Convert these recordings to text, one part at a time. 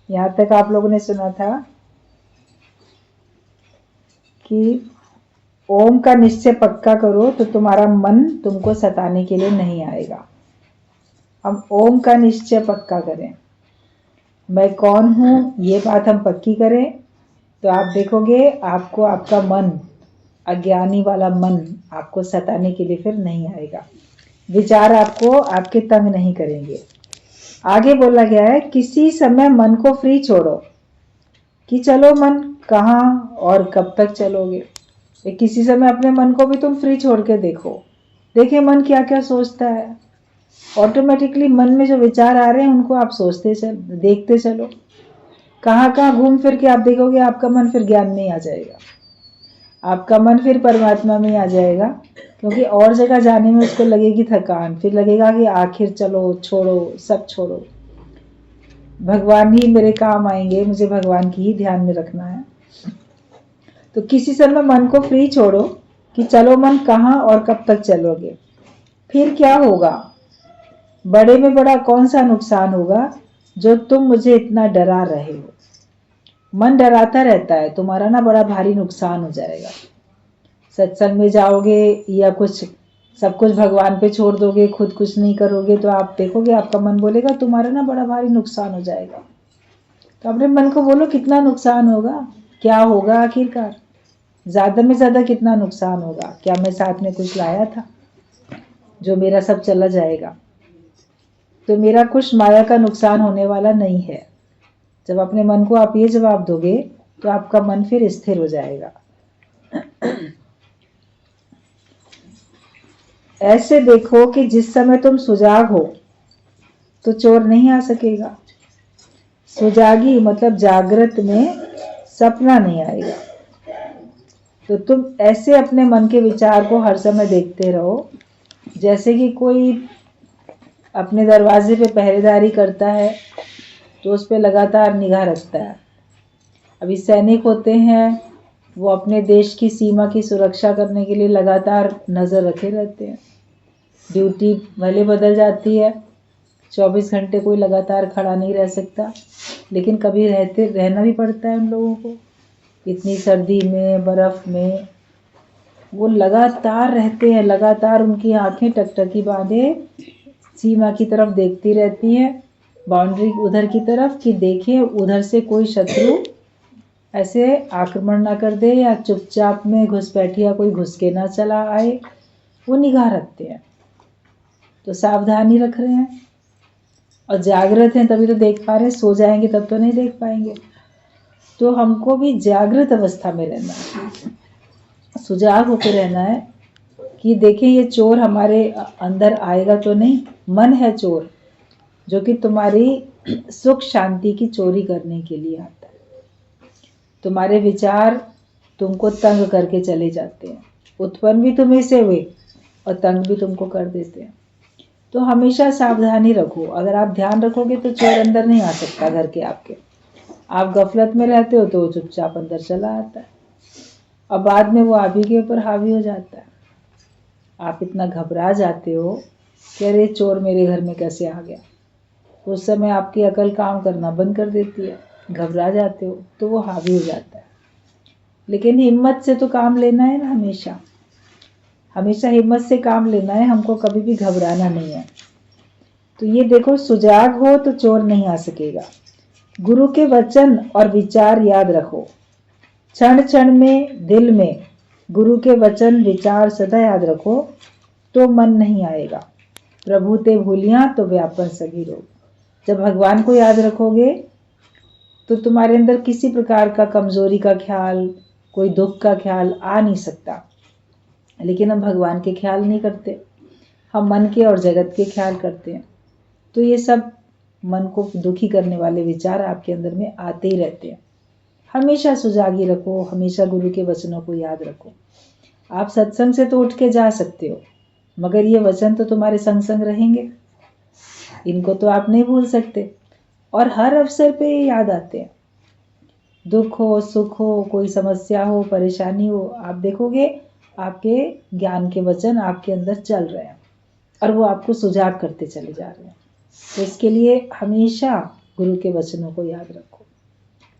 यहाँ तक आप लोगों ने सुना था कि ओम का निश्चय पक्का करो तो तुम्हारा मन तुमको सताने के लिए नहीं आएगा। हम ओम का निश्चय पक्का करें, मैं कौन हूँ ये बात हम पक्की करें, तो आप देखोगे आपको आपका मन, अज्ञानी वाला मन आपको सताने के लिए फिर नहीं आएगा। विचार आपको आपके तंग नहीं करेंगे। आगे बोला गया है किसी समय मन को फ्री छोड़ो, कि चलो मन कहाँ और कब तक चलोगे। किसी समय अपने मन को भी तुम फ्री छोड़ के देखो, देखिए मन क्या क्या सोचता है। ऑटोमेटिकली मन में जो विचार आ रहे हैं उनको आप देखते चलो, कहाँ कहाँ घूम फिर के आप देखोगे आपका मन फिर ज्ञान में आ जाएगा, आपका मन फिर परमात्मा में आ जाएगा। क्योंकि और जगह जाने में उसको लगेगी थकान, फिर लगेगा कि आखिर चलो छोड़ो, सब छोड़ो, भगवान ही मेरे काम आएंगे, मुझे भगवान की ही ध्यान में रखना है। तो किसी समय मन को फ्री छोड़ो कि चलो मन कहाँ और कब तक चलोगे। फिर क्या होगा, बड़े में बड़ा कौन सा नुकसान होगा जो तुम मुझे इतना डरा रहे हो। मन डराता रहता है, तुम्हारा ना बड़ा भारी नुकसान हो जाएगा। सत्संग में जाओगे या कुछ सब कुछ भगवान पे छोड़ दोगे, खुद कुछ नहीं करोगे, तो आप देखोगे आपका मन बोलेगा तुम्हारा ना बड़ा भारी नुकसान हो जाएगा। तो अपने मन को बोलो कितना नुकसान होगा, क्या होगा आखिरकार, ज्यादा में ज्यादा कितना नुकसान होगा, क्या मैं साथ में कुछ लाया था जो मेरा सब चला जाएगा। तो मेरा कुछ माया का नुकसान होने वाला नहीं है। जब अपने मन को आप ये जवाब दोगे तो आपका मन फिर स्थिर हो जाएगा। ऐसे देखो कि जिस समय तुम सुजाग हो तो चोर नहीं आ सकेगा। सुजागी मतलब जागृत में सपना नहीं आएगा। तो तुम ऐसे अपने मन के विचार को हर समय देखते रहो, जैसे कि कोई अपने दरवाजे पे पहरेदारी करता है तो उस पर लगातार निगाह रखता है। अभी सैनिक होते हैं, वो अपने देश की सीमा की सुरक्षा करने के लिए लगातार नज़र रखे रहते हैं। ड्यूटी भले बदल जाती है, 24 घंटे कोई लगातार खड़ा नहीं रह सकता, लेकिन कभी रहना भी पड़ता है उन लोगों को। इतनी सर्दी में, बर्फ़ में वो लगातार रहते हैं, लगातार उनकी आंखें टकटकी बांधे सीमा की तरफ देखती रहती हैं, बाउंड्री उधर की तरफ, कि देखें उधर से कोई शत्रु ऐसे आक्रमण ना कर दे या चुपचाप में घुसपैठिया कोई घुस के ना चला आए। वो निगाह रखते हैं, तो सावधानी रख रहे हैं। और जागृत हैं तभी तो देख पा रहे हैं, सो जाएंगे तब तो नहीं देख पाएंगे। तो हमको भी जागृत अवस्था में रहना है, सुजाग होकर रहना है कि देखें ये चोर हमारे अंदर आएगा तो नहीं। मन है चोर, जो कि तुम्हारी सुख शांति की चोरी करने के लिए आता है। तुम्हारे विचार तुमको तंग करके चले जाते हैं, उत्पन्न भी तुम्हें से हुए और तंग भी तुमको कर देते हैं। तो हमेशा सावधानी रखो। अगर आप ध्यान रखोगे तो चोर अंदर नहीं आ सकता घर के आपके। आप गफलत में रहते हो तो वो चुपचाप अंदर चला आता है और बाद में वो आप ही के ऊपर हावी हो जाता है। आप इतना घबरा जाते हो कि अरे चोर मेरे घर में कैसे आ गया। उस समय आपकी अकल काम करना बंद कर देती है, घबरा जाते हो तो वो हावी हो जाता है। लेकिन हिम्मत से तो काम लेना है ना, हमेशा हमेशा हिम्मत से काम लेना है, हमको कभी भी घबराना नहीं है। तो ये देखो, सुजाग हो तो चोर नहीं आ सकेगा। गुरु के वचन और विचार याद रखो, क्षण क्षण में दिल में गुरु के वचन विचार सदा याद रखो, तो मन नहीं आएगा। प्रभु ते भूलिया तो व्यापन सभी रोग। जब भगवान को याद रखोगे तो तुम्हारे अंदर किसी प्रकार का कमजोरी का ख्याल, कोई दुख का ख्याल आ नहीं सकता। लेकिन हम भगवान के ख्याल नहीं करते, हम मन के और जगत के ख्याल करते हैं। तो ये सब मन को दुखी करने वाले विचार आपके अंदर में आते ही रहते हैं। हमेशा सुजागी रखो, हमेशा गुरु के वचनों को याद रखो। आप सत्संग से तो उठ के जा सकते हो, मगर ये वचन तो तुम्हारे संग संग रहेंगे, इनको तो आप नहीं भूल सकते। और हर अवसर पे ये याद आते हैं। दुख हो, सुख हो, कोई समस्या हो, परेशानी हो, आप देखोगे आपके ज्ञान के वचन आपके अंदर चल रहे हैं और वो आपको सुजाग करते चले जा रहे हैं। तो इसके लिए हमेशा गुरु के वचनों को याद रखो।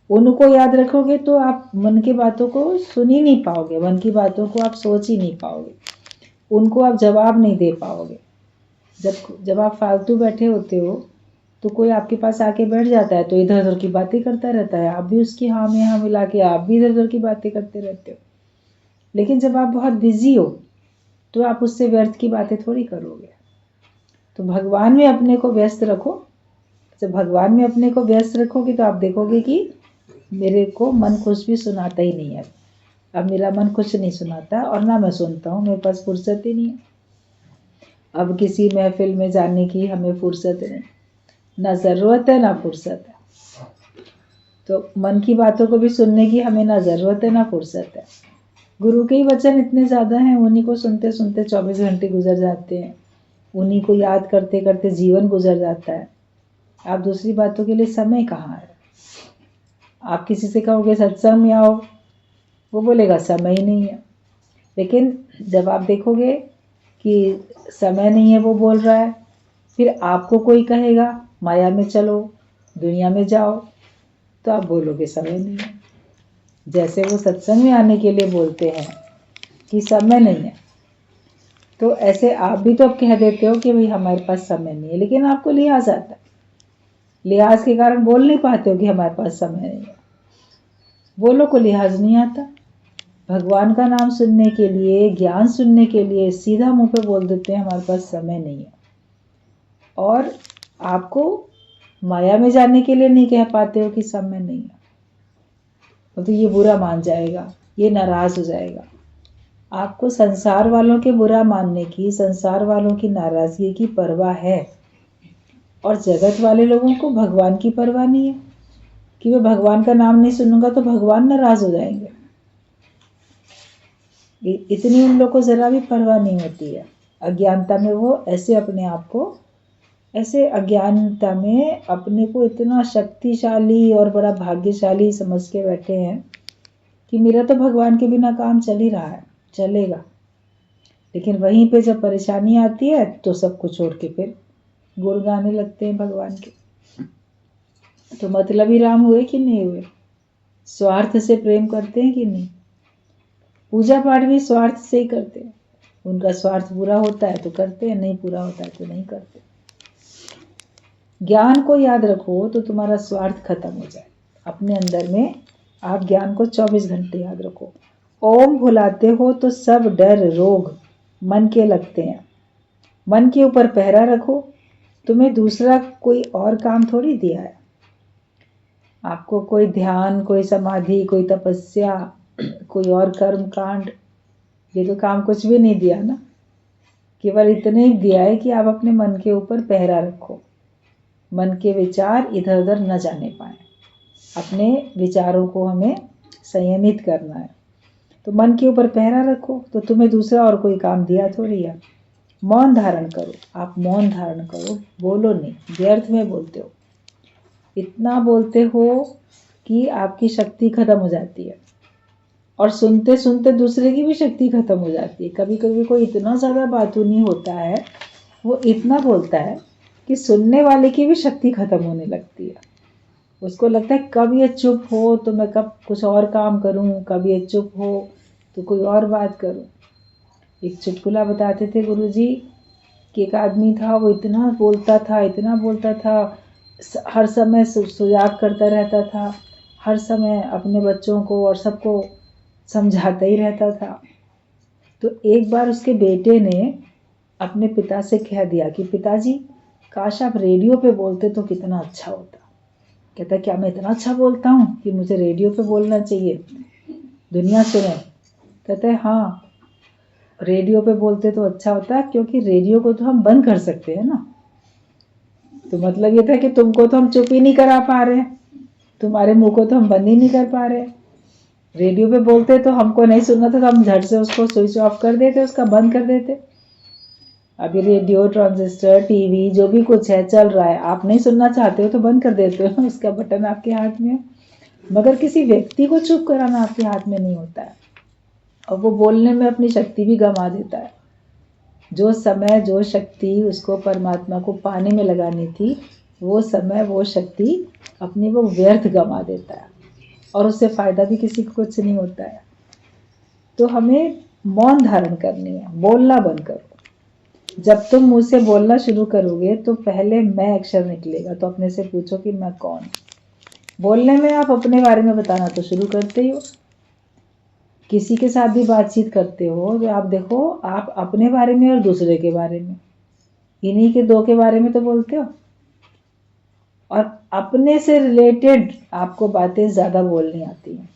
उनको याद रखोगे तो आप मन की बातों को सुन ही नहीं पाओगे, मन की बातों को आप सोच ही नहीं पाओगे, उनको आप जवाब नहीं दे पाओगे। जब आप फालतू बैठे होते हो तो कोई आपके पास आके बैठ जाता है तो इधर उधर की बातें करता रहता है, आप भी उसकी हाँ में हाँ मिला के आप भी इधर उधर की बातें करते रहते हो। लेकिन जब आप बहुत बिजी हो तो आप उससे व्यर्थ की बातें थोड़ी करोगे। तो भगवान में अपने को व्यस्त रखो। जब भगवान में अपने को व्यस्त रखोगे तो आप देखोगे कि मेरे को मन कुछ भी सुनाता ही नहीं है। अब मेरा मन कुछ नहीं सुनाता और ना मैं सुनता हूँ, मेरे पास फुर्सत ही नहीं है। अब किसी महफिल में जाने की हमें फुर्सत नहीं, ना ज़रूरत है ना फुर्सत है। तो मन की बातों को भी सुनने की हमें ना ज़रूरत है ना फुर्सत है। गुरु के ही वचन इतने ज़्यादा हैं, उन्हीं को सुनते सुनते 24 घंटे गुजर जाते हैं, उन्हीं को याद करते करते जीवन गुजर जाता है। आप दूसरी बातों के लिए समय कहाँ है? आप किसी से कहोगे सत्संग में आओ, वो बोलेगा समय ही नहीं है। लेकिन जब आप देखोगे कि समय नहीं है वो बोल रहा है, फिर आपको कोई कहेगा माया में चलो, दुनिया में जाओ, तो आप बोलोगे समय नहीं है। जैसे वो सत्संग में आने के लिए बोलते हैं कि समय नहीं है, तो ऐसे आप भी तो अब कह देते हो कि भाई हमारे पास समय नहीं है, लेकिन आपको लिहाज आता है। लिहाज के कारण बोल नहीं पाते हो कि हमारे पास समय नहीं है। वो लोग को लिहाज नहीं आता। भगवान का नाम सुनने के लिए, ज्ञान सुनने के लिए सीधा मुंह पे बोल देते हैं हमारे पास समय नहीं है। और आपको माया में जाने के लिए नहीं कह पाते हो कि समय नहीं है, तो ये बुरा मान जाएगा, ये नाराज हो जाएगा। आपको संसार वालों के बुरा मानने की, संसार वालों की नाराजगी की परवाह है, और जगत वाले लोगों को भगवान की परवाह नहीं है कि मैं भगवान का नाम नहीं सुनूंगा तो भगवान नाराज हो जाएंगे। इतनी उन लोगों को जरा भी परवाह नहीं होती है। अज्ञानता में वो ऐसे अपने आप को, ऐसे अज्ञानता में अपने को इतना शक्तिशाली और बड़ा भाग्यशाली समझ के बैठे हैं कि मेरा तो भगवान के बिना काम चल ही रहा है, चलेगा। लेकिन वहीं पे जब परेशानी आती है तो सब कुछ छोड़ के फिर गुण गाने लगते हैं भगवान के। तो मतलबी राम हुए कि नहीं हुए? स्वार्थ से प्रेम करते हैं कि नहीं? पूजा पाठ भी स्वार्थ से ही करते हैं। उनका स्वार्थ पूरा होता है तो करते हैं, नहीं पूरा होता है तो नहीं करते। ज्ञान को याद रखो तो तुम्हारा स्वार्थ खत्म हो जाए। अपने अंदर में आप ज्ञान को 24 घंटे याद रखो। ओम भुलाते हो तो सब डर रोग मन के लगते हैं। मन के ऊपर पहरा रखो, तुम्हें दूसरा कोई और काम थोड़ी दिया है। आपको कोई ध्यान, कोई समाधि, कोई तपस्या, कोई और कर्म कांड, ये तो काम कुछ भी नहीं दिया ना। केवल इतने ही दिया है कि आप अपने मन के ऊपर पहरा रखो, मन के विचार इधर उधर न जाने पाए। अपने विचारों को हमें संयमित करना है, तो मन के ऊपर पहरा रखो, तो तुम्हें दूसरा और कोई काम दिया थोड़ी है। मौन धारण करो, आप मौन धारण करो, बोलो नहीं, व्यर्थ में बोलते हो। इतना बोलते हो कि आपकी शक्ति खत्म हो जाती है, और सुनते सुनते दूसरे की भी शक्ति खत्म हो जाती है। कभी कभी कोई इतना ज़्यादा बातूनी होता है, वो इतना बोलता है कि सुनने वाले की भी शक्ति खत्म होने लगती है। उसको लगता है कब ये चुप हो तो मैं कब कुछ और काम करूं, कब ये चुप हो तो कोई और बात करूं। एक चुटकुला बताते थे गुरुजी कि एक आदमी था, वो इतना बोलता था, इतना बोलता था, हर समय सुजाग करता रहता था, हर समय अपने बच्चों को और सबको समझाता ही रहता था। तो एक बार उसके बेटे ने अपने पिता से कह दिया कि पिताजी, काश आप रेडियो पे बोलते तो कितना अच्छा होता। कहता क्या मैं इतना अच्छा बोलता हूँ कि मुझे रेडियो पे बोलना चाहिए, दुनिया सुने? कहता है हाँ, रेडियो पे बोलते तो अच्छा होता, क्योंकि रेडियो को तो हम बंद कर सकते हैं ना। तो मतलब ये था कि तुमको तो हम चुप ही नहीं करा पा रहे, तुम्हारे मुंह को तो हम बंद ही नहीं कर पा रहे। रेडियो पे बोलते तो हमको नहीं सुनना था तो हम झट से उसको स्विच ऑफ कर देते, उसका बंद कर देते। अभी रेडियो, ट्रांजिस्टर, टीवी जो भी कुछ है चल रहा है, आप नहीं सुनना चाहते हो तो बंद कर देते हो, उसका बटन आपके हाथ में है। मगर किसी व्यक्ति को चुप कराना आपके हाथ में नहीं होता है, और वो बोलने में अपनी शक्ति भी गंवा देता है। जो समय, जो शक्ति उसको परमात्मा को पाने में लगानी थी, वो समय वो शक्ति अपनी वो व्यर्थ गंवा देता है और उससे फायदा भी किसी को कुछ नहीं होता है। तो हमें मौन धारण करनी है, बोलना बंद करो। जब तुम मुंह से बोलना शुरू करोगे तो पहले मैं अक्षर निकलेगा, तो अपने से पूछो कि मैं कौन। बोलने में आप अपने बारे में बताना तो शुरू करते ही हो, किसी के साथ भी बातचीत करते हो तो आप देखो, आप अपने बारे में और दूसरे के बारे में, इन्हीं के दो के बारे में तो बोलते हो। और अपने से रिलेटेड आपको बातें ज़्यादा बोलनी आती हैं।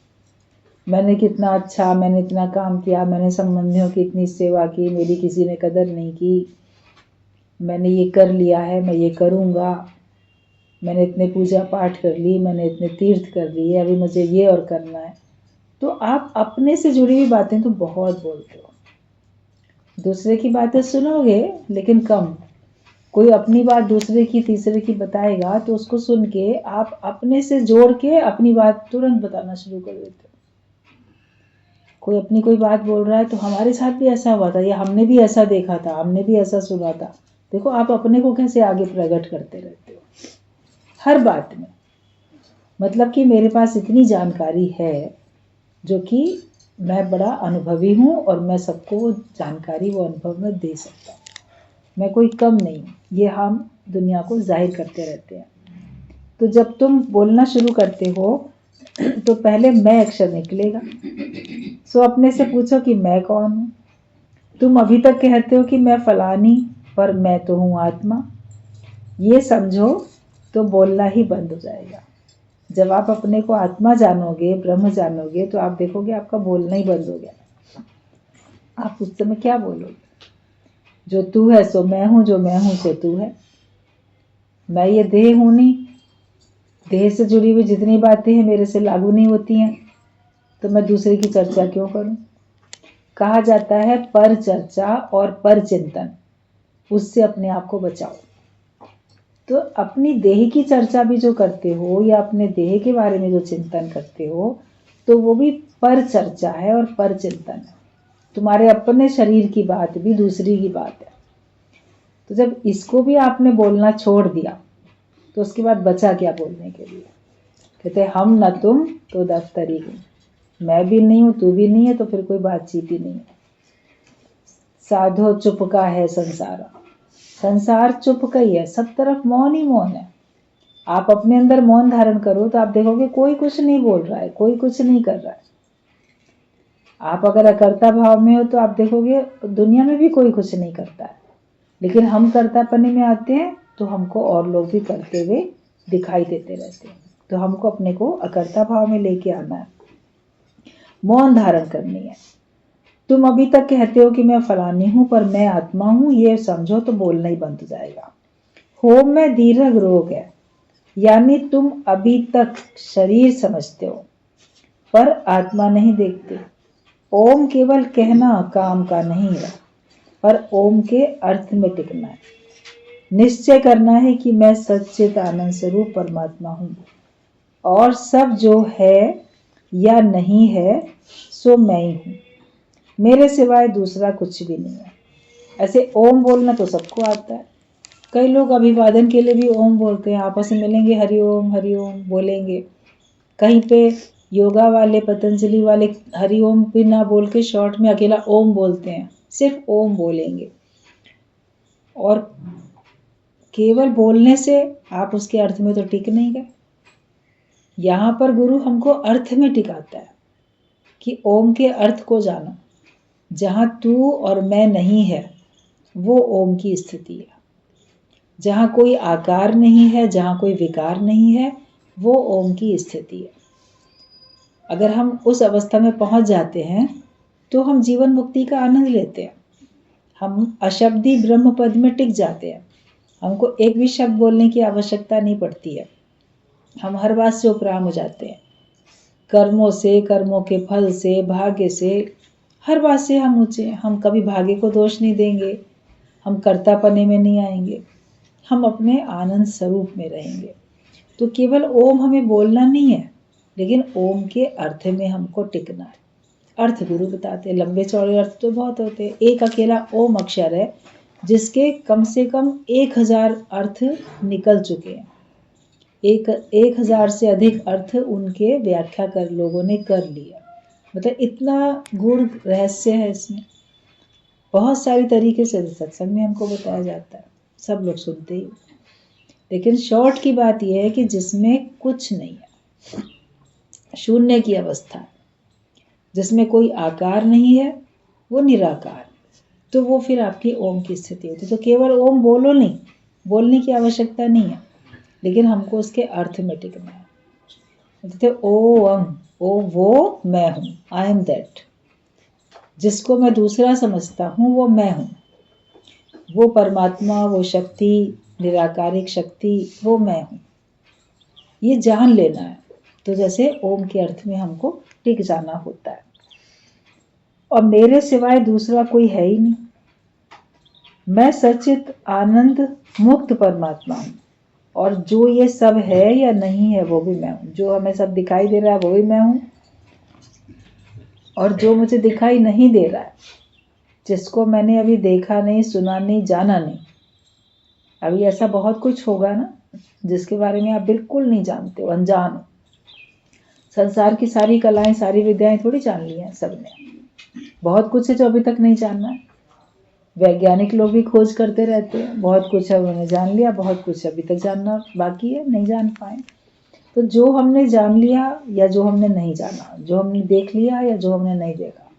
मैंने कितना अच्छा, मैंने इतना काम किया, मैंने संबंधियों की इतनी सेवा की, मेरी किसी ने कदर नहीं की, मैंने ये कर लिया है, मैं ये करूँगा, मैंने इतने पूजा पाठ कर ली, मैंने इतने तीर्थ कर लिए, अभी मुझे ये और करना है। तो आप अपने से जुड़ी हुई बातें तो बहुत बोलते हो, दूसरे की बातें सुनोगे लेकिन कम। कोई अपनी बात दूसरे की तीसरे की बताएगा तो उसको सुन के आप अपने से जोड़ के अपनी बात तुरंत बताना शुरू कर देते हो। कोई अपनी कोई बात बोल रहा है तो हमारे साथ भी ऐसा हुआ था, या हमने भी ऐसा देखा था, हमने भी ऐसा सुना था। देखो आप अपने को कैसे आगे प्रकट करते रहते हो हर बात में। मतलब कि मेरे पास इतनी जानकारी है जो कि मैं बड़ा अनुभवी हूँ और मैं सबको वो जानकारी वो अनुभव में दे सकता हूँ, मैं कोई कम नहीं हूँ। ये हम दुनिया को जाहिर करते रहते हैं। तो जब तुम बोलना शुरू करते हो तो पहले मैं अक्षर निकलेगा। सो अपने से पूछो कि मैं कौन हूँ। तुम अभी तक कहते हो कि मैं फलानी, पर मैं तो हूँ आत्मा। ये समझो तो बोलना ही बंद हो जाएगा। जब आप अपने को आत्मा जानोगे, ब्रह्म जानोगे, तो आप देखोगे आपका बोलना ही बंद हो गया। आप उस समय क्या बोलोगे? जो तू है सो मैं हूँ, जो मैं हूँ सो तू है। मैं ये देह हूँ नहीं, देह से जुड़ी हुई जितनी बातें हैं मेरे से लागू नहीं होती हैं, तो मैं दूसरे की चर्चा क्यों करूं? कहा जाता है पर चर्चा और पर चिंतन, उससे अपने आप को बचाओ। तो अपनी देह की चर्चा भी जो करते हो या अपने देह के बारे में जो चिंतन करते हो, तो वो भी पर चर्चा है और पर चिंतन है। तुम्हारे अपने शरीर की बात भी दूसरी की बात है। तो जब इसको भी आपने बोलना छोड़ दिया तो उसके बाद बचा क्या बोलने के लिए? कहते हम न तुम तो दफ्तरी हूँ, मैं भी नहीं हूँ तू भी नहीं है, तो फिर कोई बातचीत ही नहीं है। साधो चुप का है संसार, संसार चुप का ही है, सब तरफ मौन ही मौन है। आप अपने अंदर मौन धारण करो तो आप देखोगे कोई कुछ नहीं बोल रहा है, कोई कुछ नहीं कर रहा है। आप अगर अकर्ता भाव में हो तो आप देखोगे दुनिया में भी कोई कुछ नहीं करता है। लेकिन हम कर्तापने में आते हैं तो हमको और लोग भी करते हुए दिखाई देते रहते हैं। तो हमको अपने को अकर्ता भाव में लेके आना है, मौन धारण करनी है। तुम अभी तक कहते हो कि मैं फलानी हूं पर मैं आत्मा हूं, ये समझो तो बोलना ही बंद हो जाएगा। होम में दीर्घ रोग है, यानी तुम अभी तक शरीर समझते हो पर आत्मा नहीं देखते। ओम केवल कहना काम का नहीं है, पर ओम के अर्थ में टिकना है। निश्चय करना है कि मैं सच्चित आनंद स्वरूप परमात्मा हूँ और सब जो है या नहीं है सो मैं ही हूँ, मेरे सिवाय दूसरा कुछ भी नहीं है। ऐसे ओम बोलना तो सबको आता है। कई लोग अभिवादन के लिए भी ओम बोलते हैं, आपस में मिलेंगे हरि ओम बोलेंगे। कहीं पे योगा वाले पतंजलि वाले हरि ओम भी ना बोल के शॉर्ट में अकेला ओम बोलते हैं, सिर्फ ओम बोलेंगे। और केवल बोलने से आप उसके अर्थ में तो टिक नहीं गए। यहाँ पर गुरु हमको अर्थ में टिकाता है कि ओम के अर्थ को जानो। जहाँ तू और मैं नहीं है वो ओम की स्थिति है। जहाँ कोई आकार नहीं है, जहाँ कोई विकार नहीं है, वो ओम की स्थिति है। अगर हम उस अवस्था में पहुंच जाते हैं तो हम जीवन मुक्ति का आनंद लेते हैं। हम अशब्दी ब्रह्म पद में टिक जाते हैं। हमको एक भी शब्द बोलने की आवश्यकता नहीं पड़ती है। हम हर बात से उपराम हो जाते हैं। कर्मों से, कर्मों के फल से, भाग्य से, हर बात से हम ऊंचे। हम कभी भाग्य को दोष नहीं देंगे, हम कर्तापने में नहीं आएंगे, हम अपने आनंद स्वरूप में रहेंगे। तो केवल ओम हमें बोलना नहीं है, लेकिन ओम के अर्थ में हमको टिकना है। अर्थ गुरु बताते हैं, लंबे चौड़े अर्थ तो बहुत होते हैं। एक अकेला ओम अक्षर है जिसके कम से कम 1000 अर्थ निकल चुके हैं। एक हजार से अधिक अर्थ उनके व्याख्या कर लोगों ने कर लिया। मतलब इतना गूढ़ रहस्य है इसमें। बहुत सारी तरीके से सत्संग में हमको बताया जाता है, सब लोग सुनते ही। लेकिन शॉर्ट की बात यह है कि जिसमें कुछ नहीं है, शून्य की अवस्था, जिसमें कोई आकार नहीं है, वो निराकार, तो वो फिर आपकी ओम की स्थिति होती है। तो केवल ओम बोलो नहीं, बोलने की आवश्यकता नहीं है, लेकिन हमको उसके अर्थ में टिकना है। बोलते ओम, ओ वो मैं हूँ, आई एम दैट। जिसको मैं दूसरा समझता हूँ वो मैं हूँ, वो परमात्मा, वो शक्ति, निराकारिक शक्ति, वो मैं हूँ, ये जान लेना है। तो जैसे ओम के अर्थ में हमको टिक जाना होता है। और मेरे सिवाय दूसरा कोई है ही नहीं। मैं सचित आनंद मुक्त परमात्मा हूँ, और जो ये सब है या नहीं है वो भी मैं हूँ। जो हमें सब दिखाई दे रहा है वो भी मैं हूँ, और जो मुझे दिखाई नहीं दे रहा है, जिसको मैंने अभी देखा नहीं, सुना नहीं, जाना नहीं, अभी ऐसा बहुत कुछ होगा ना जिसके बारे में आप बिल्कुल नहीं जानते हो, अनजान हो। संसार की सारी कलाएं, सारी विद्याएं थोड़ी जान ली हैं सबने। बहुत कुछ है जो अभी तक नहीं जानना है। वैज्ञानिक लोग भी खोज करते रहते हैं, बहुत कुछ है उन्होंने जान लिया, बहुत कुछ अभी तक जानना बाकी है, नहीं जान पाए। तो जो हमने जान लिया या जो हमने नहीं जाना, जो हमने देख लिया या जो हमने नहीं देखा,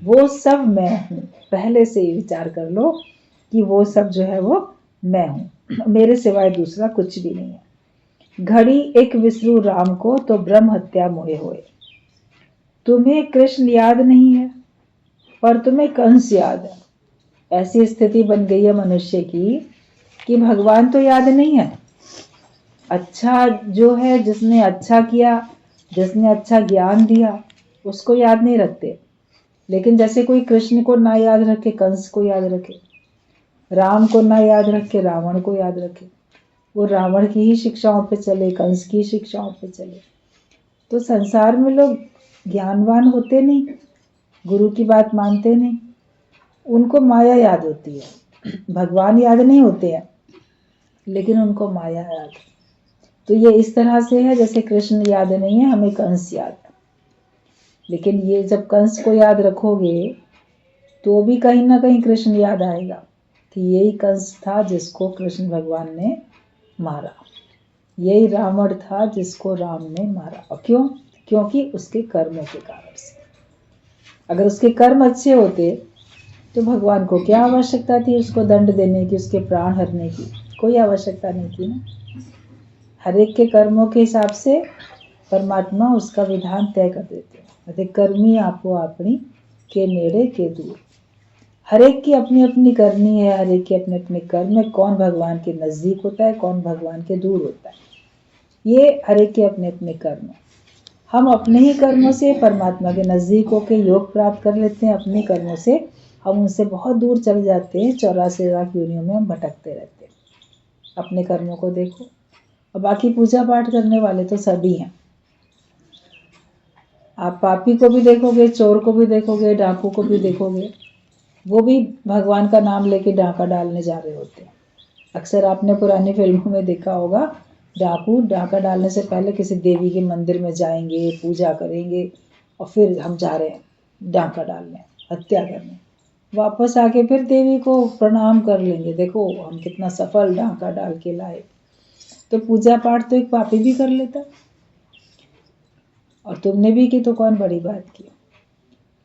वो सब मैं हूँ। पहले से ही विचार कर लो कि वो सब जो है वो मैं हूँ, मेरे सिवाय दूसरा कुछ भी नहीं है। घड़ी एक विसरू राम को, तो ब्रह्म हत्या मोहे होए। तुम्हें कृष्ण याद नहीं है, पर तुम्हें कंस याद है। ऐसी स्थिति बन गई है मनुष्य की कि भगवान तो याद नहीं है। अच्छा जो है, जिसने अच्छा किया, जिसने अच्छा ज्ञान दिया, उसको याद नहीं रखते। लेकिन जैसे कोई कृष्ण को ना याद रखे, कंस को याद रखे, राम को ना याद रखे, रावण को याद रखे, वो रावण की ही शिक्षाओं पे चले, कंस की शिक्षाओं पे चले। तो संसार में लोग ज्ञानवान होते नहीं, गुरु की बात मानते नहीं, उनको माया याद होती है। भगवान याद नहीं होते हैं, लेकिन उनको माया याद है। तो ये इस तरह से है जैसे कृष्ण याद नहीं है, हमें कंस याद है। लेकिन ये जब कंस को याद रखोगे तो भी कहीं ना कहीं कृष्ण याद आएगा कि यही कंस था जिसको कृष्ण भगवान ने मारा, यही रावण था जिसको राम ने मारा। और क्यों? क्योंकि उसके कर्मों के कारण से। अगर उसके कर्म अच्छे होते तो भगवान को क्या आवश्यकता थी उसको दंड देने की, उसके प्राण हरने की? कोई आवश्यकता नहीं थी ना। हर एक के कर्मों के हिसाब से परमात्मा उसका विधान तय कर देते हैं। कर्मी आपो अपनी के नेड़े के दूर। हर एक की अपनी अपनी करनी है, हर एक के अपने अपने कर्म है। कौन भगवान के नजदीक होता है, कौन भगवान के दूर होता है, ये हर एक के अपने अपने कर्म है। हम अपने ही कर्मों से परमात्मा के नजदीक होकर योग प्राप्त कर लेते हैं, अपने कर्मों से हम उनसे बहुत दूर चले जाते हैं। 84 लाख योनियों में हम भटकते रहते हैं। अपने कर्मों को देखो। और बाकी पूजा पाठ करने वाले तो सभी हैं। आप पापी को भी देखोगे, चोर को भी देखोगे, डाकू को भी देखोगे, वो भी भगवान का नाम लेके डाका डालने जा रहे होते हैं। अक्सर आपने पुरानी फिल्मों में देखा होगा, डाकू डाका डालने से पहले किसी देवी के मंदिर में जाएंगे, पूजा करेंगे, और फिर हम जा रहे हैं डाका डालने, हत्या करने। वापस आके फिर देवी को प्रणाम कर लेंगे, देखो हम कितना सफल डाका डाल के लाए। तो पूजा पाठ तो एक पापी भी कर लेता, और तुमने भी की तो कौन बड़ी बात की।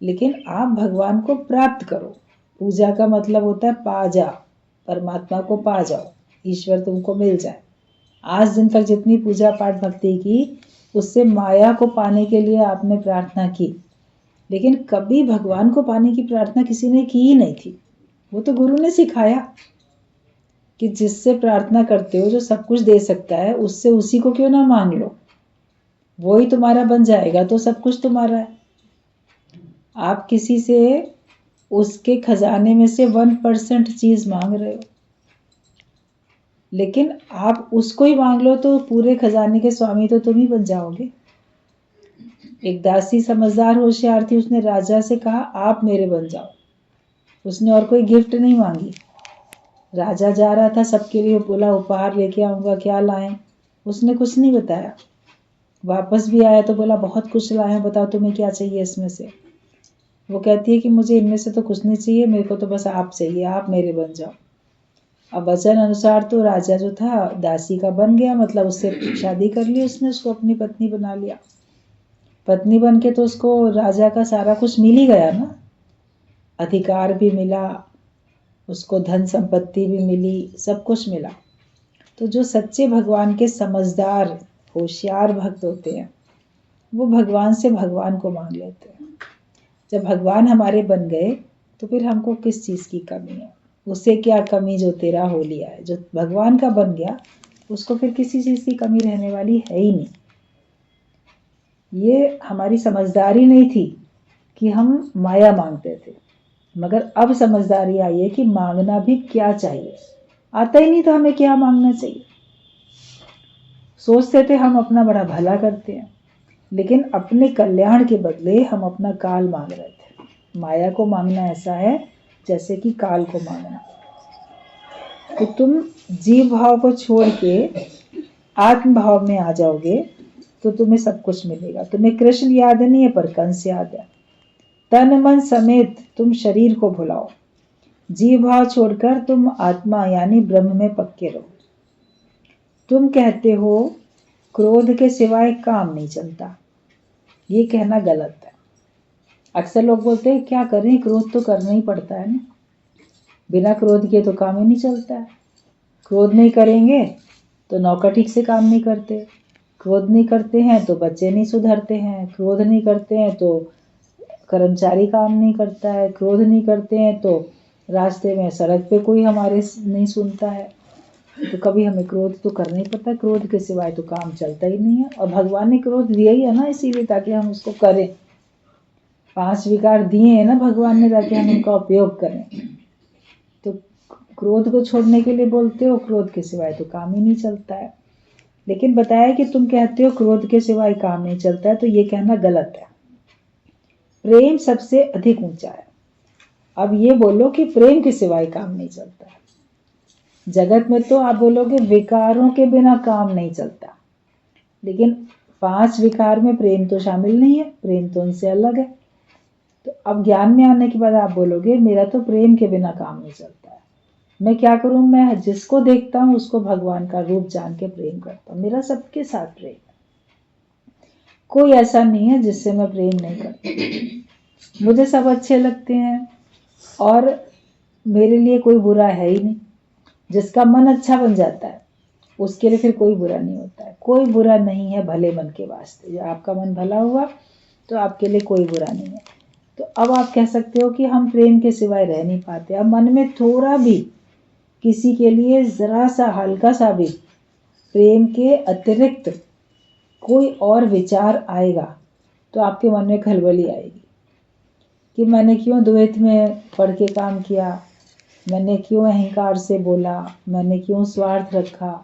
लेकिन आप भगवान को प्राप्त करो। पूजा का मतलब होता है पा जा, परमात्मा को पा जाओ, ईश्वर तुमको मिल जाए। आज दिन तक जितनी पूजा पाठ भक्ति की, उससे माया को पाने के लिए आपने प्रार्थना की, लेकिन कभी भगवान को पाने की प्रार्थना किसी ने की ही नहीं थी। वो तो गुरु ने सिखाया कि जिससे प्रार्थना करते हो, जो सब कुछ दे सकता है, उससे उसी को क्यों ना मांग लो, वो ही तुम्हारा बन जाएगा, तो सब कुछ तुम्हारा है। आप किसी से उसके खजाने में से 1% चीज मांग रहे हो, लेकिन आप उसको ही मांग लो तो पूरे खजाने के स्वामी तो तुम ही बन जाओगे। एक दासी समझदार होशियार थी, उसने राजा से कहा आप मेरे बन जाओ। उसने और कोई गिफ्ट नहीं मांगी। राजा जा रहा था, सबके लिए बोला उपहार लेके आऊंगा, क्या लाएं? उसने कुछ नहीं बताया। वापस भी आया तो बोला बहुत कुछ लाया, बताओ तुम्हें क्या चाहिए इसमें से। वो कहती है कि मुझे इनमें से तो कुछ नहीं चाहिए, मेरे को तो बस आप चाहिए, आप मेरे बन जाओ। अब वचन अनुसार तो राजा जो था दासी का बन गया, मतलब उससे शादी कर ली उसने, उसको अपनी पत्नी बना लिया। पत्नी बन के तो उसको राजा का सारा कुछ मिल ही गया ना, अधिकार भी मिला, उसको धन संपत्ति भी मिली, सब कुछ मिला। तो जो सच्चे भगवान के समझदार होशियार भक्त होते हैं वो भगवान से भगवान को मांग लेते हैं। जब भगवान हमारे बन गए तो फिर हमको किस चीज़ की कमी है, उसे क्या कमी जो तेरा हो लिया है। जो भगवान का बन गया उसको फिर किसी चीज़ की कमी रहने वाली है ही नहीं। ये हमारी समझदारी नहीं थी कि हम माया मांगते थे, मगर अब समझदारी आई है कि मांगना भी क्या चाहिए। आता ही नहीं था हमें क्या मांगना चाहिए। सोचते थे हम अपना बड़ा भला करते हैं, लेकिन अपने कल्याण के बदले हम अपना काल मांग रहे थे। माया को मांगना ऐसा है जैसे कि काल को मांगना। तो तुम जीव भाव को छोड़ के आत्म भाव में आ जाओगे तो तुम्हें सब कुछ मिलेगा। तुम्हें कृष्ण याद नहीं है पर कंस याद है। तन मन समेत तुम शरीर को भुलाओ, जीव भाव छोड़कर तुम आत्मा यानी ब्रह्म में पक्के रहो। तुम कहते हो क्रोध के सिवाय काम नहीं चलता, ये कहना गलत है। अक्सर लोग बोलते हैं क्या करें, क्रोध तो करना ही पड़ता है ना, बिना क्रोध के तो काम ही नहीं चलता है। क्रोध नहीं करेंगे तो नौकर ठीक से काम नहीं करते, क्रोध नहीं करते हैं तो बच्चे नहीं सुधरते हैं, क्रोध नहीं करते हैं तो कर्मचारी काम नहीं करता है, क्रोध नहीं करते हैं तो रास्ते में सड़क पे कोई हमारे नहीं सुनता है। तो कभी हमें क्रोध तो करना ही पड़ता है, क्रोध के सिवाय तो काम चलता ही नहीं है। और भगवान ने क्रोध दिया ही है ना इसीलिए ताकि हम उसको करें। 5 विकार दिए हैं ना भगवान ने ताकि हम उनका उपयोग करें। तो क्रोध को छोड़ने के लिए बोलते हो, क्रोध के सिवाय तो काम ही नहीं चलता है। लेकिन बताया कि तुम कहते हो क्रोध के सिवाय काम नहीं चलता है, तो ये कहना गलत है। प्रेम सबसे अधिक ऊंचा है। अब ये बोलो कि प्रेम के सिवाय काम नहीं चलता है। जगत में तो आप बोलोगे विकारों के बिना काम नहीं चलता, लेकिन 5 विकार में प्रेम तो शामिल नहीं है, प्रेम तो उनसे अलग है। तो अब ज्ञान में आने के बाद आप बोलोगे मेरा तो प्रेम के बिना काम नहीं चलता है। मैं क्या करूं, मैं जिसको देखता हूं उसको भगवान का रूप जान के प्रेम करता हूं। मेरा सबके साथ प्रेम है, कोई ऐसा नहीं है जिससे मैं प्रेम नहीं करती। मुझे सब अच्छे लगते हैं और मेरे लिए कोई बुरा है ही नहीं। जिसका मन अच्छा बन जाता है उसके लिए फिर कोई बुरा नहीं होता है। कोई बुरा नहीं है भले मन के वास्ते। जब आपका मन भला हुआ तो आपके लिए कोई बुरा नहीं है। तो अब आप कह सकते हो कि हम प्रेम के सिवाय रह नहीं पाते। अब मन में थोड़ा भी किसी के लिए जरा सा हल्का सा भी प्रेम के अतिरिक्त कोई और विचार आएगा तो आपके मन में खलबली आएगी कि मैंने क्यों द्वैत में पढ़ के काम किया, मैंने क्यों अहंकार से बोला, मैंने क्यों स्वार्थ रखा,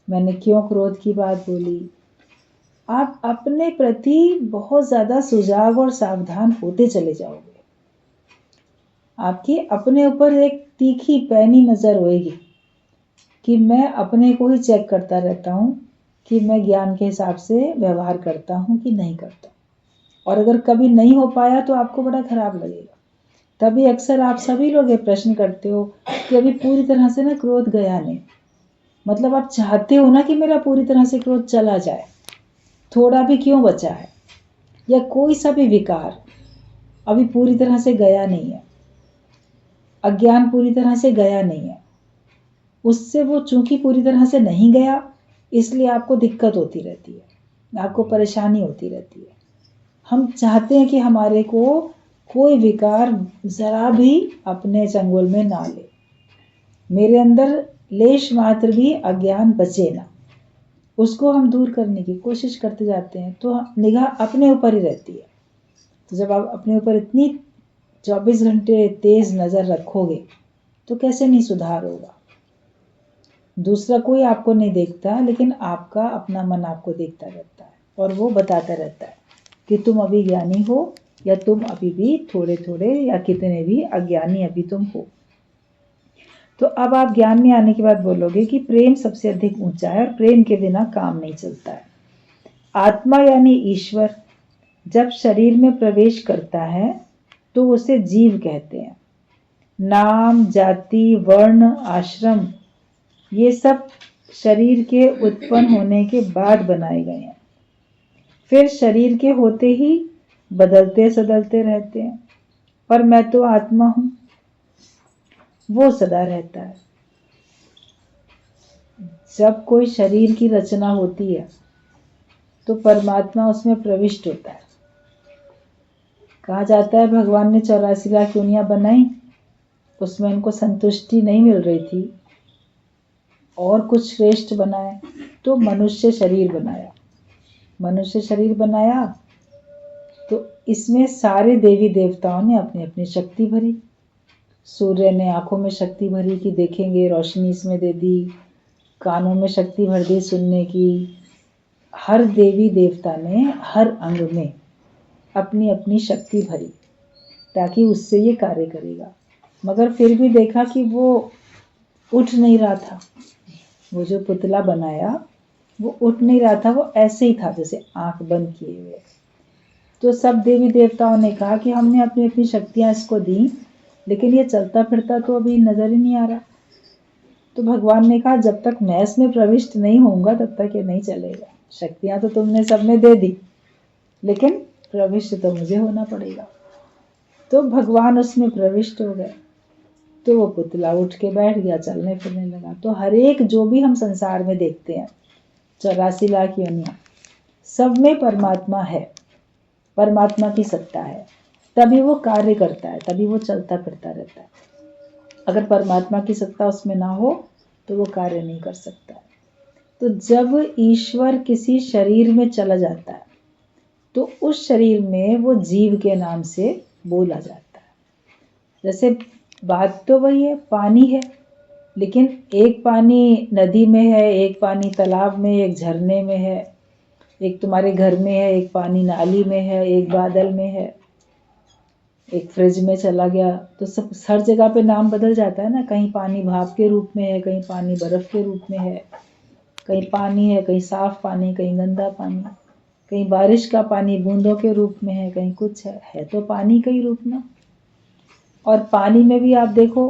मैंने क्यों क्रोध की बात बोली। आप अपने प्रति बहुत ज़्यादा सुजाग और सावधान होते चले जाओगे। आपकी अपने ऊपर एक तीखी पैनी नज़र होएगी कि मैं अपने को ही चेक करता रहता हूँ कि मैं ज्ञान के हिसाब से व्यवहार करता हूँ कि नहीं करता। और अगर कभी नहीं हो पाया तो आपको बड़ा खराब लगेगा। तभी अक्सर आप सभी लोग ये प्रश्न करते हो कि अभी पूरी तरह से ना क्रोध गया नहीं। मतलब आप चाहते हो ना कि मेरा पूरी तरह से क्रोध चला जाए, थोड़ा भी क्यों बचा है, या कोई सा भी विकार अभी पूरी तरह से गया नहीं है, अज्ञान पूरी तरह से गया नहीं है। उससे वो चूंकि पूरी तरह से नहीं गया इसलिए आपको दिक्कत होती रहती है, आपको परेशानी होती रहती है। हम चाहते हैं कि हमारे को कोई विकार जरा भी अपने चंगुल में ना ले, मेरे अंदर लेश मात्र भी अज्ञान बचे ना। उसको हम दूर करने की कोशिश करते जाते हैं तो निगाह अपने ऊपर ही रहती है। तो जब आप अपने ऊपर इतनी 24 घंटे तेज नज़र रखोगे तो कैसे नहीं सुधार होगा। दूसरा कोई आपको नहीं देखता, लेकिन आपका अपना मन आपको देखता रहता है और वो बताता रहता है कि तुम अभी ज्ञानी हो या तुम अभी भी थोड़े थोड़े या कितने भी अज्ञानी अभी तुम हो। तो अब आप ज्ञान में आने के बाद बोलोगे कि प्रेम सबसे अधिक ऊंचा है और प्रेम के बिना काम नहीं चलता है। आत्मा यानी ईश्वर जब शरीर में प्रवेश करता है तो उसे जीव कहते हैं। नाम, जाति, वर्ण, आश्रम ये सब शरीर के उत्पन्न होने के बाद बनाए गए हैं। फिर शरीर के होते ही बदलते सदलते रहते हैं, पर मैं तो आत्मा हूं, वो सदा रहता है। जब कोई शरीर की रचना होती है तो परमात्मा उसमें प्रविष्ट होता है। कहा जाता है भगवान ने 84 लाख योनियां बनाई, उसमें उनको संतुष्टि नहीं मिल रही थी और कुछ श्रेष्ठ बनाए तो मनुष्य शरीर बनाया। मनुष्य शरीर बनाया तो इसमें सारे देवी देवताओं ने अपनी अपनी शक्ति भरी। सूर्य ने आंखों में शक्ति भरी कि देखेंगे, रोशनी इसमें दे दी। कानों में शक्ति भर दी सुनने की। हर देवी देवता ने हर अंग में अपनी अपनी शक्ति भरी ताकि उससे ये कार्य करेगा। मगर फिर भी देखा कि वो उठ नहीं रहा था। वो जो पुतला बनाया वो उठ नहीं रहा था, वो ऐसे ही था जैसे आंख बंद किए हुए। तो सब देवी देवताओं ने कहा कि हमने अपनी अपनी शक्तियां इसको दी, लेकिन ये चलता फिरता तो अभी नजर ही नहीं आ रहा। तो भगवान ने कहा जब तक मैं इसमें प्रविष्ट नहीं होऊंगा तब तक ये नहीं चलेगा। शक्तियां तो तुमने सब में दे दी, लेकिन प्रविष्ट तो मुझे होना पड़ेगा। तो भगवान उसमें प्रविष्ट हो गए, तो वो पुतला उठ के बैठ गया, चलने फिरने लगा। तो हर एक जो भी हम संसार में देखते हैं 84 लाख योनियां, सब में परमात्मा है, परमात्मा की सत्ता है, तभी वो कार्य करता है, तभी वो चलता फिरता रहता है। अगर परमात्मा की सत्ता उसमें ना हो तो वो कार्य नहीं कर सकता। तो जब ईश्वर किसी शरीर में चला जाता है तो उस शरीर में वो जीव के नाम से बोला जाता है। जैसे बात तो वही है, पानी है, लेकिन एक पानी नदी में है, एक पानी तालाब में, एक झरने में है, एक तुम्हारे घर में है, एक पानी नाली में है, एक बादल में है, एक फ्रिज में चला गया। तो सब हर जगह पे नाम बदल जाता है ना। कहीं पानी भाप के रूप में है, कहीं पानी बर्फ के रूप में है, कहीं पानी है, कहीं साफ पानी, कहीं गंदा पानी, कहीं बारिश का पानी बूंदों के रूप में है, कहीं कुछ है तो पानी का ही रूप ना। और पानी में भी आप देखो,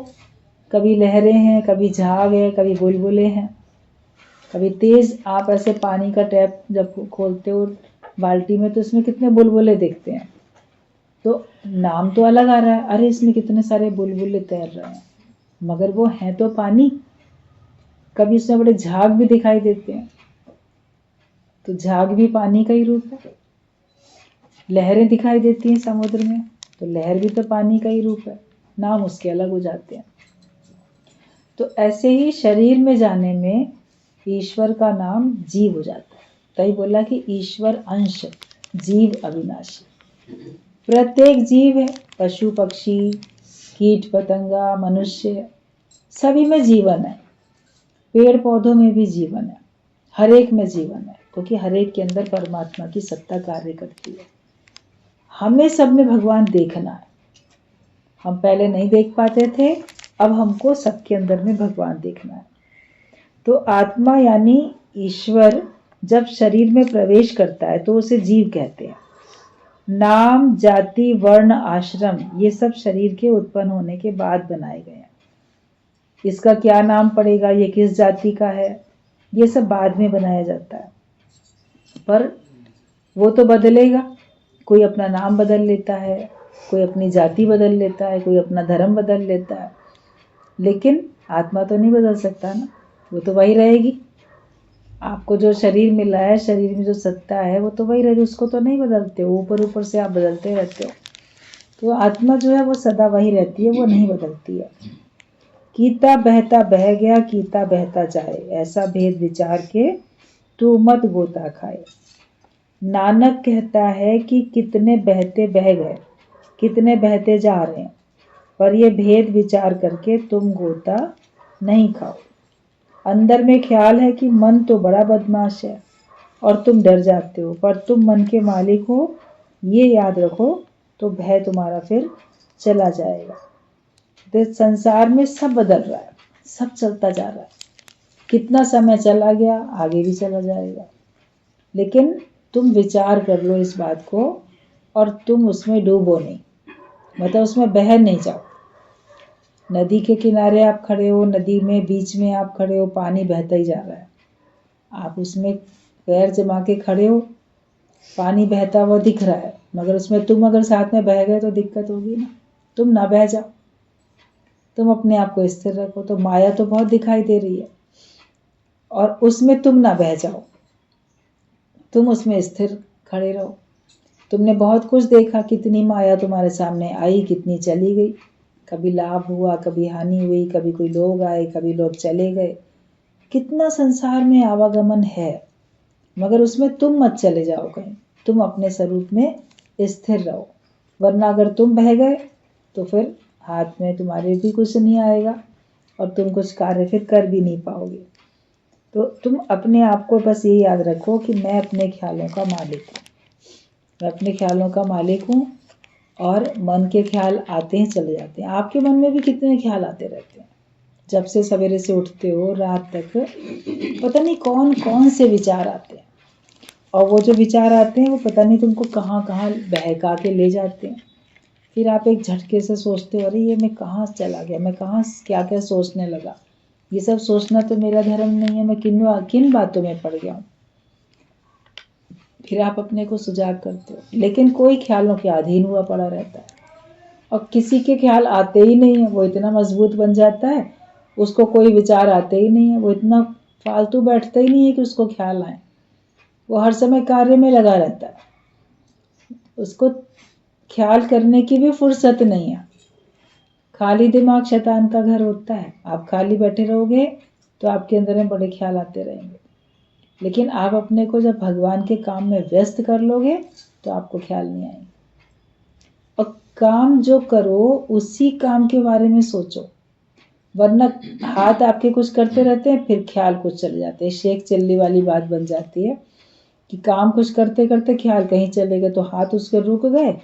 कभी लहरें हैं, कभी झाग है, कभी बुलबुले हैं, कभी तेज। आप ऐसे पानी का टैप जब खोलते हो बाल्टी में तो इसमें कितने बुलबुले दिखते हैं। तो नाम तो अलग आ रहा है, अरे इसमें कितने सारे बुलबुले तैर रहे हैं, मगर वो हैं तो पानी। कभी उसमें बड़े झाग भी दिखाई देते हैं, तो झाग भी पानी का ही रूप है। लहरें दिखाई देती हैं समुद्र में, तो लहर भी तो पानी का ही रूप है, नाम उसके अलग हो जाते हैं। तो ऐसे ही शरीर में जाने में ईश्वर का नाम जीव हो जाता है। तभी बोला कि ईश्वर अंश जीव अविनाशी। प्रत्येक जीव है, पशु पक्षी, कीट पतंगा, मनुष्य, सभी में जीवन है। पेड़ पौधों में भी जीवन है, हर एक में जीवन है, क्योंकि हर एक के अंदर परमात्मा की सत्ता कार्य करती है। हमें सब में भगवान देखना है। हम पहले नहीं देख पाते थे, अब हमको सबके अंदर में भगवान देखना है। तो आत्मा यानी ईश्वर जब शरीर में प्रवेश करता है तो उसे जीव कहते हैं। नाम, जाति, वर्ण, आश्रम ये सब शरीर के उत्पन्न होने के बाद बनाए गए हैं। इसका क्या नाम पड़ेगा, ये किस जाति का है, ये सब बाद में बनाया जाता है। पर वो तो बदलेगा। कोई अपना नाम बदल लेता है, कोई अपनी जाति बदल लेता है, कोई अपना धर्म बदल लेता है, लेकिन आत्मा तो नहीं बदल सकता ना, वो तो वही रहेगी। आपको जो शरीर मिला है, शरीर में जो सत्ता है वो तो वही रहेगी, उसको तो नहीं बदलते हो, ऊपर ऊपर से आप बदलते रहते हो। तो आत्मा जो है वो सदा वही रहती है, वो नहीं बदलती है। कीता बहता बह गया, कीता बहता जाए, ऐसा भेद विचार के तू मत गोता खाए। नानक कहता है कि कितने बहते बह गए, कितने बहते जा रहे हैं, पर ये भेद विचार करके तुम गोता नहीं खाओ। अंदर में ख्याल है कि मन तो बड़ा बदमाश है और तुम डर जाते हो, पर तुम मन के मालिक हो, ये याद रखो, तो भय तुम्हारा फिर चला जाएगा। तो संसार में सब बदल रहा है, सब चलता जा रहा है, कितना समय चला गया, आगे भी चला जाएगा। लेकिन तुम विचार कर लो इस बात को और तुम उसमें डूबो नहीं, मतलब उसमें बह नहीं जाओ। नदी के किनारे आप खड़े हो, नदी में बीच में आप खड़े हो, पानी बहता ही जा रहा है, आप उसमें पैर जमा के खड़े हो, पानी बहता हुआ दिख रहा है, मगर उसमें तुम अगर साथ में बह गए तो दिक्कत होगी ना। तुम ना बह जाओ, तुम अपने आप को स्थिर रखो। तो माया तो बहुत दिखाई दे रही है और उसमें तुम ना बह जाओ, तुम उसमें स्थिर खड़े रहो। तुमने बहुत कुछ देखा, कितनी माया तुम्हारे सामने आई, कितनी चली गई, कभी लाभ हुआ, कभी हानि हुई, कभी कोई लोग आए, कभी लोग चले गए, कितना संसार में आवागमन है। मगर उसमें तुम मत चले जाओ कहीं, तुम अपने स्वरूप में स्थिर रहो, वरना अगर तुम बह गए तो फिर हाथ में तुम्हारे भी कुछ नहीं आएगा और तुम कुछ कार्य फिर कर भी नहीं पाओगे। तो तुम अपने आप को बस ये याद रखो कि मैं अपने ख्यालों का मालिक हूँ, मैं अपने ख्यालों का मालिक हूँ। और मन के ख्याल आते हैं चले जाते हैं। आपके मन में भी कितने ख्याल आते रहते हैं, जब से सवेरे से उठते हो रात तक पता नहीं कौन कौन से विचार आते हैं। और वो जो विचार आते हैं वो पता नहीं तुमको कहाँ कहाँ बहका के ले जाते हैं। फिर आप एक झटके से सोचते हो, अरे ये मैं कहाँ चला गया, मैं कहाँ क्या क्या सोचने लगा, ये सब सोचना तो मेरा धर्म नहीं है, मैं किन बातों में पड़ गया हूँ। फिर आप अपने को सुजाग करते हो, लेकिन कोई ख्यालों के अधीन हुआ पड़ा रहता है और किसी के ख्याल आते ही नहीं है। वो इतना मजबूत बन जाता है, उसको कोई विचार आते ही नहीं है, वो इतना फालतू बैठता ही नहीं है कि उसको ख्याल आए। वो हर समय कार्य में लगा रहता है, उसको ख्याल करने की भी फुर्सत नहीं है। खाली दिमाग शैतान का घर होता है। आप खाली बैठे रहोगे तो आपके अंदर में बड़े ख्याल आते रहेंगे, लेकिन आप अपने को जब भगवान के काम में व्यस्त कर लोगे तो आपको ख्याल नहीं आएंगे। और काम जो करो उसी काम के बारे में सोचो, वरना हाथ आपके कुछ करते रहते हैं, फिर ख्याल कुछ चले जाते हैं। शेख चिल्ली वाली बात बन जाती है कि काम कुछ करते करते ख्याल कहीं चले गए तो हाथ उसके रुक गए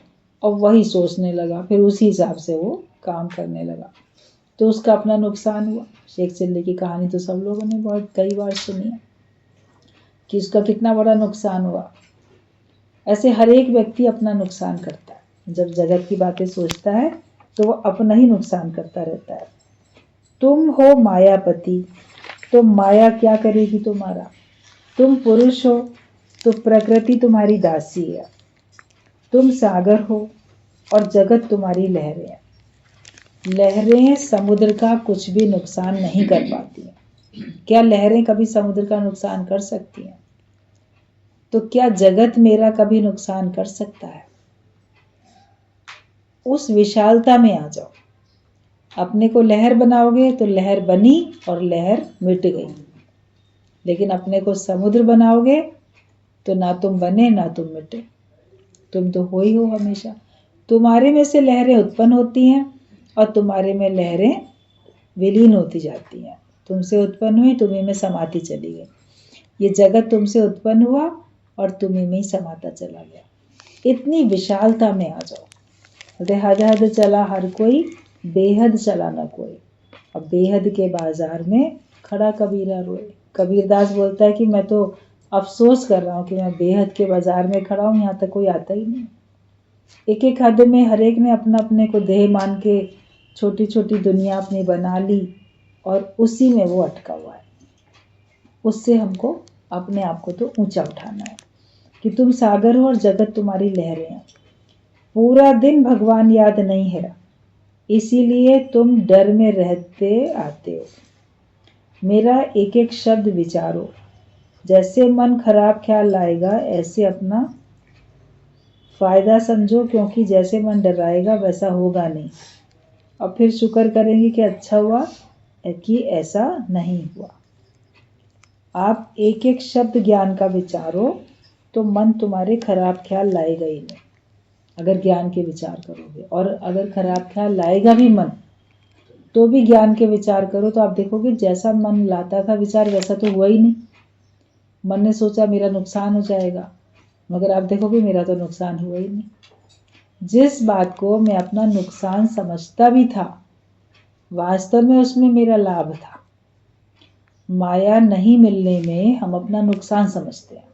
और वही सोचने लगा, फिर उसी हिसाब से वो काम करने लगा, तो उसका अपना नुकसान हुआ। शेख चिल्ली की कहानी तो सब लोगों ने बहुत कई बार सुनी है कि उसका कितना बड़ा नुकसान हुआ। ऐसे हर एक व्यक्ति अपना नुकसान करता है। जब जगत की बातें सोचता है तो वो अपना ही नुकसान करता रहता है। तुम हो मायापति तो माया क्या करेगी तुम्हारा। तुम पुरुष हो तो प्रकृति तुम्हारी दासी है। तुम सागर हो और जगत तुम्हारी लहरें हैं। लहरें समुद्र का कुछ भी नुकसान नहीं कर पाती हैं। क्या लहरें कभी समुद्र का नुकसान कर सकती हैं? तो क्या जगत मेरा कभी नुकसान कर सकता है? उस विशालता में आ जाओ। अपने को लहर बनाओगे तो लहर बनी और लहर मिट गई, लेकिन अपने को समुद्र बनाओगे तो ना तुम बने ना तुम मिटे, तुम तो हो ही हो हमेशा। तुम्हारे में से लहरें उत्पन्न होती हैं और तुम्हारे में लहरें विलीन होती जाती हैं। तुमसे उत्पन्न हुई, तुम्ही में समाती चली गई। ये जगत तुमसे उत्पन्न हुआ और तुम्ही में ही समाता चला गया। इतनी विशालता में आ जाओ। हद हद चला हर कोई, बेहद चला न कोई। अब बेहद के बाजार में खड़ा कबीरा रोए। कबीरदास बोलता है कि मैं तो अफसोस कर रहा हूँ कि मैं बेहद के बाजार में खड़ा हूँ, यहाँ तक कोई आता ही नहीं। एक एक हद में हर एक ने अपना अपने को देह मान के छोटी छोटी दुनिया अपनी बना ली और उसी में वो अटका हुआ है। उससे हमको अपने आप को तो ऊंचा उठाना है कि तुम सागर हो और जगत तुम्हारी लहरें हैं। पूरा दिन भगवान याद नहीं है, इसीलिए तुम डर में रहते आते हो। मेरा एक एक शब्द विचारो। जैसे मन खराब ख्याल लाएगा ऐसे अपना फायदा समझो, क्योंकि जैसे मन डराएगा वैसा होगा नहीं। और फिर शुक्र करेंगे कि अच्छा हुआ कि ऐसा नहीं हुआ। आप एक एक शब्द ज्ञान का विचारो तो मन तुम्हारे खराब ख्याल लाएगा ही नहीं, अगर ज्ञान के विचार करोगे। और अगर खराब ख्याल लाएगा भी मन तो भी ज्ञान के विचार करो तो आप देखोगे जैसा मन लाता था विचार वैसा तो हुआ ही नहीं। मन ने सोचा मेरा नुकसान हो जाएगा, मगर आप देखोगे मेरा तो नुकसान हुआ ही नहीं। जिस बात को मैं अपना नुकसान समझता भी था वास्तव में उसमें मेरा लाभ था। माया नहीं मिलने में हम अपना नुकसान समझते हैं,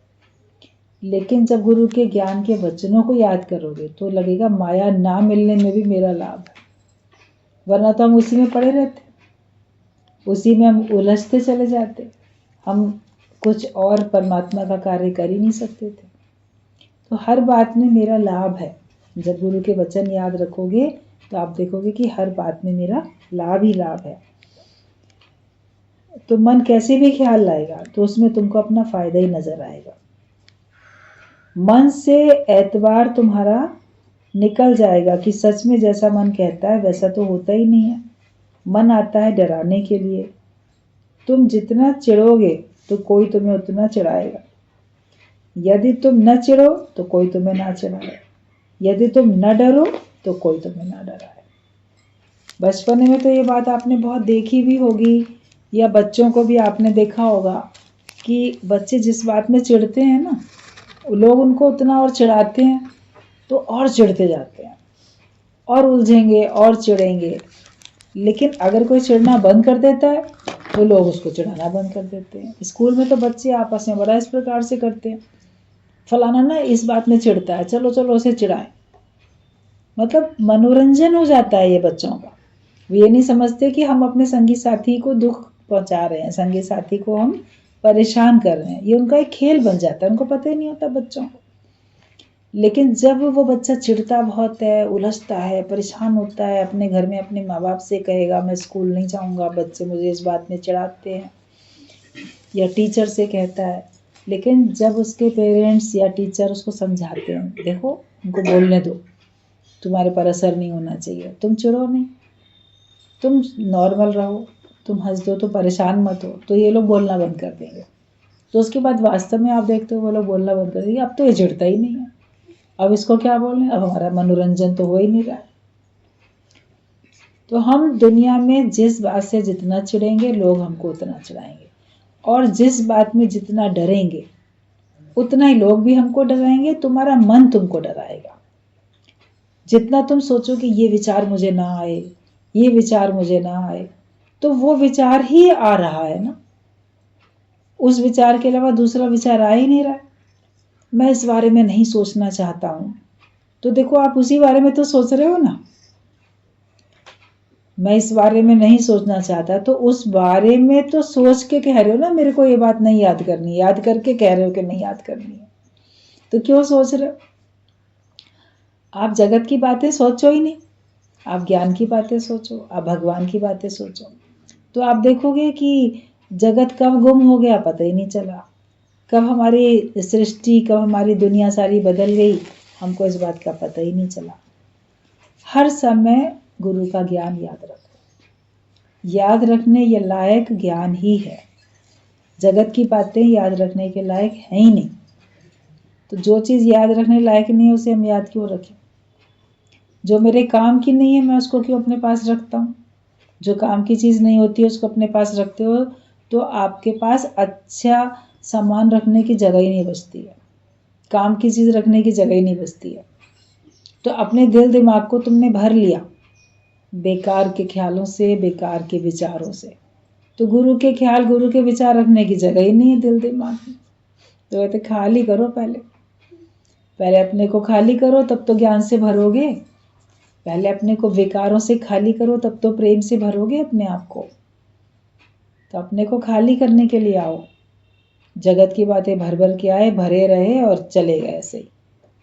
लेकिन जब गुरु के ज्ञान के वचनों को याद करोगे तो लगेगा माया ना मिलने में भी मेरा लाभ है, वरना तो हम उसी में पड़े रहते, उसी में हम उलझते चले जाते, हम कुछ और परमात्मा का कार्य कर ही नहीं सकते थे। तो हर बात में मेरा लाभ है। जब गुरु के वचन याद रखोगे तो आप देखोगे कि हर बात में मेरा लाभ ही लाभ है। तो मन कैसे भी ख्याल लाएगा तो उसमें तुमको अपना फायदा ही नजर आएगा। मन से एतबार तुम्हारा निकल जाएगा कि सच में जैसा मन कहता है वैसा तो होता ही नहीं है। मन आता है डराने के लिए। तुम जितना चिढ़ोगे तो कोई तुम्हें उतना चिढ़ाएगा, यदि तुम न चिढ़ो तो कोई तुम्हें ना चिढ़ाए, यदि तुम न डरो तो कोई तुम्हें ना डराए। बचपन में तो ये बात आपने बहुत देखी भी होगी, या बच्चों को भी आपने देखा होगा कि बच्चे जिस बात में चिढ़ते हैं ना, लोग उनको उतना और चिढ़ाते हैं तो और चिढ़ते जाते हैं और उलझेंगे और चिढ़ेंगे। लेकिन अगर कोई चिढ़ना बंद कर देता है तो लोग उसको चिढ़ाना बंद कर देते हैं। स्कूल में तो बच्चे आपस में बड़ा इस प्रकार से करते हैं, फलाना ना इस बात में चिढ़ता है, चलो चलो उसे चिढ़ाएं। मतलब मनोरंजन हो जाता है ये बच्चों का। वो ये नहीं समझते कि हम अपने संगी साथी को दुख पहुंचा रहे हैं, संगी साथी को हम परेशान कर रहे हैं। ये उनका एक खेल बन जाता है, उनको पता ही नहीं होता बच्चों को। लेकिन जब वो बच्चा चिढ़ता बहुत है, उलझता है, परेशान होता है, अपने घर में अपने माँ बाप से कहेगा मैं स्कूल नहीं जाऊँगा, बच्चे मुझे इस बात में चिढ़ाते हैं, या टीचर से कहता है। लेकिन जब उसके पेरेंट्स या टीचर उसको समझाते हैं, देखो उनको बोलने दो, तुम्हारे पर असर नहीं होना चाहिए, तुम चिढ़ो नहीं, तुम नॉर्मल रहो, तुम हंस दो तो परेशान मत हो, तो ये लोग बोलना बंद कर देंगे। तो उसके बाद वास्तव में आप देखते हो वो लोग बोलना बंद कर देंगे। अब तो ये चिढ़ता ही नहीं है, अब इसको क्या बोलें, अब हमारा मनोरंजन तो हो ही नहीं रहा है। तो हम दुनिया में जिस बात से जितना चिढ़ेंगे लोग हमको उतना चिढ़ाएंगे, और जिस बात में जितना डरेंगे उतना ही लोग भी हमको डराएंगे। तुम्हारा मन तुमको डराएगा। जितना तुम सोचो कि ये विचार मुझे ना आए, ये विचार मुझे ना आए, तो वो विचार ही आ रहा है ना, उस विचार के अलावा दूसरा विचार आ ही नहीं रहा है। मैं इस बारे में नहीं सोचना चाहता हूं, तो देखो आप उसी बारे में तो सोच रहे हो ना। मैं इस बारे में नहीं सोचना चाहता, तो उस बारे में तो सोच के कह रहे हो ना मेरे को ये बात नहीं याद करनी, याद करके कह रहे हो कि नहीं याद करनी है, तो क्यों सोच रहे हो? आप जगत की बातें सोचो ही नहीं, आप ज्ञान की बातें सोचो, आप भगवान की बातें सोचो, तो आप देखोगे कि जगत कब गुम हो गया पता ही नहीं चला, कब हमारी सृष्टि, कब हमारी दुनिया सारी बदल गई, हमको इस बात का पता ही नहीं चला। हर समय गुरु का ज्ञान याद रखो। याद रखने ये लायक ज्ञान ही है, जगत की बातें याद रखने के लायक है ही नहीं। तो जो चीज़ याद रखने लायक नहीं है उसे हम याद क्यों रखें? जो मेरे काम की नहीं है मैं उसको क्यों अपने पास रखता हूँ? जो काम की चीज़ नहीं होती है उसको अपने पास रखते हो तो आपके पास अच्छा सामान रखने की जगह ही नहीं बचती है, काम की चीज़ रखने की जगह ही नहीं बचती है। तो अपने दिल दिमाग को तुमने भर लिया बेकार के ख्यालों से, बेकार के विचारों से, तो गुरु के ख्याल, गुरु के विचार रखने की जगह ही नहीं है दिल दिमाग में। तो कहते खाली करो, पहले अपने को खाली करो, तब तो ज्ञान से भरोगे। पहले अपने को विकारों से खाली करो, तब तो प्रेम से भरोगे अपने आप को। तो अपने को खाली करने के लिए आओ। जगत की बातें भर भर के आए, भरे रहे और चले गए ऐसे ही।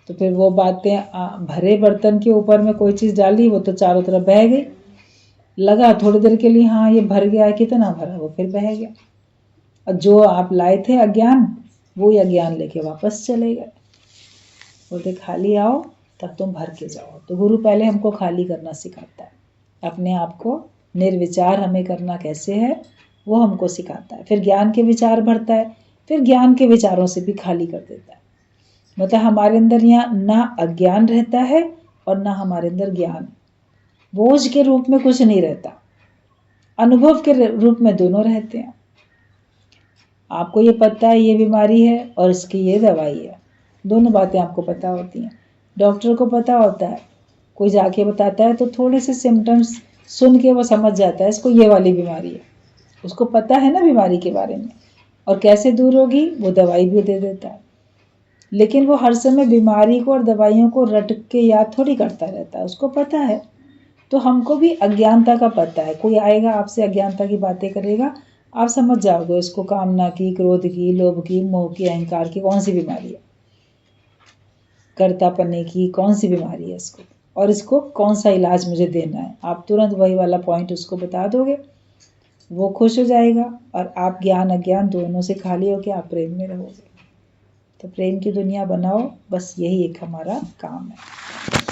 तो फिर वो बातें, भरे बर्तन के ऊपर में कोई चीज़ डाली, वो तो चारों तरफ बह गई। लगा थोड़ी देर के लिए हाँ ये भर गया, कितना भरा, वो फिर बह गया। और जो आप लाए थे अज्ञान, वो अज्ञान लेके वापस चले गए। बोलते खाली आओ तब तुम भर के जाओ। तो गुरु पहले हमको खाली करना सिखाता है, अपने आप को निर्विचार हमें करना कैसे है वो हमको सिखाता है। फिर ज्ञान के विचार भरता है, फिर ज्ञान के विचारों से भी खाली कर देता है। मतलब हमारे अंदर यहाँ ना अज्ञान रहता है और ना हमारे अंदर ज्ञान। बोझ के रूप में कुछ नहीं रहता, अनुभव के रूप में दोनों रहते हैं। आपको ये पता है ये बीमारी है और इसकी ये दवाई है, दोनों बातें आपको पता होती हैं। डॉक्टर को पता होता है, कोई जाके बताता है तो थोड़े से सिम्टम्स सुन के वो समझ जाता है इसको ये वाली बीमारी है, उसको पता है ना बीमारी के बारे में, और कैसे दूर होगी वो दवाई भी दे देता है। लेकिन वो हर समय बीमारी को और दवाइयों को रट के याद थोड़ी करता रहता है, उसको पता है। तो हमको भी अज्ञानता का पता है। कोई आएगा आपसे अज्ञानता की बातें करेगा, आप समझ जाओगे उसको कामना की, क्रोध की, लोभ की, मोह की, अहंकार की कौन सी बीमारी है, कर्तापने की कौन सी बीमारी है इसको, और इसको कौन सा इलाज मुझे देना है। आप तुरंत वही वाला पॉइंट उसको बता दोगे, वो खुश हो जाएगा, और आप ज्ञान अज्ञान दोनों से खाली होकर आप प्रेम में रहोगे। तो प्रेम की दुनिया बनाओ, बस यही एक हमारा काम है।